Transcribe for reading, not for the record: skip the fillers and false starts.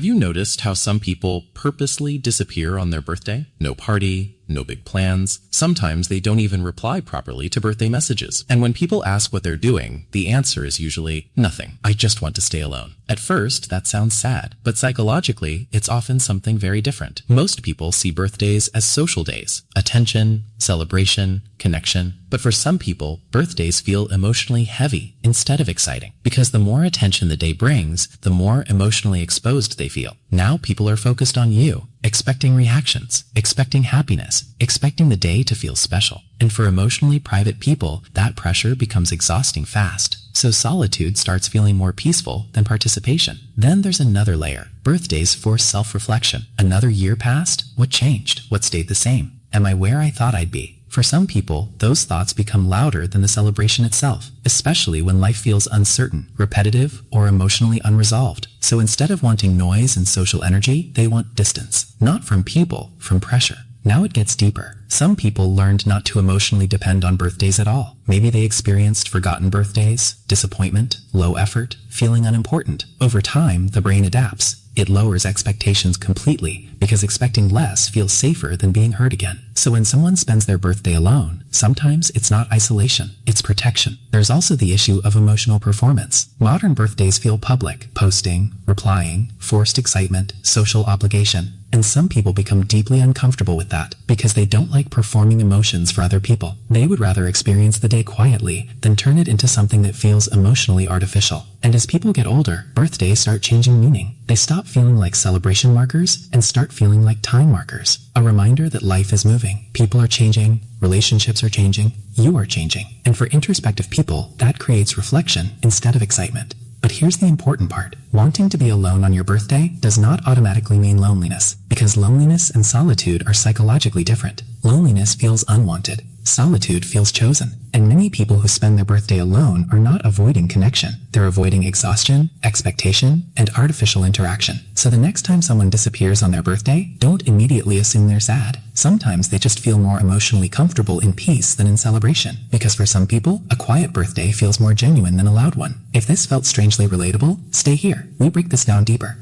Have you noticed how some people purposely disappear on their birthday? No party, no big plans. Sometimes they don't even reply properly to birthday messages. And when people ask what they're doing, the answer is usually, nothing. I just want to stay alone. At first, that sounds sad, but psychologically, it's often something very different. Most people see birthdays as social days, attention, celebration, connection. But for some people, birthdays feel emotionally heavy instead of exciting. Because the more attention the day brings, the more emotionally exposed they feel. Now people are focused on you, expecting reactions, expecting happiness, expecting the day to feel special. And for emotionally private people, that pressure becomes exhausting fast. So solitude starts feeling more peaceful than participation. Then there's another layer. Birthdays force self-reflection. Another year passed? What changed? What stayed the same? Am I where I thought I'd be? For some people, those thoughts become louder than the celebration itself, especially when life feels uncertain, repetitive, or emotionally unresolved. So instead of wanting noise and social energy, they want distance. Not from people, from pressure. Now it gets deeper. Some people learned not to emotionally depend on birthdays at all. Maybe they experienced forgotten birthdays, disappointment, low effort, feeling unimportant. Over time, the brain adapts. It lowers expectations completely because expecting less feels safer than being hurt again. So when someone spends their birthday alone, sometimes it's not isolation, it's protection. There's also the issue of emotional performance. Modern birthdays feel public, posting, replying, forced excitement, social obligation. And some people become deeply uncomfortable with that because they don't like performing emotions for other people. They would rather experience the day quietly than turn it into something that feels emotionally artificial. And as people get older, birthdays start changing meaning. They stop feeling like celebration markers and start feeling like time markers. A reminder that life is moving. People are changing. Relationships are changing. You are changing. And for introspective people, that creates reflection instead of excitement. But here's the important part. Wanting to be alone on your birthday does not automatically mean loneliness, because loneliness and solitude are psychologically different. Loneliness feels unwanted. Solitude feels chosen. And many people who spend their birthday alone are not avoiding connection. They're avoiding exhaustion, expectation, and artificial interaction. So the next time someone disappears on their birthday, don't immediately assume they're sad. Sometimes they just feel more emotionally comfortable in peace than in celebration. Because for some people, a quiet birthday feels more genuine than a loud one. If this felt strangely relatable, stay here. We break this down deeper.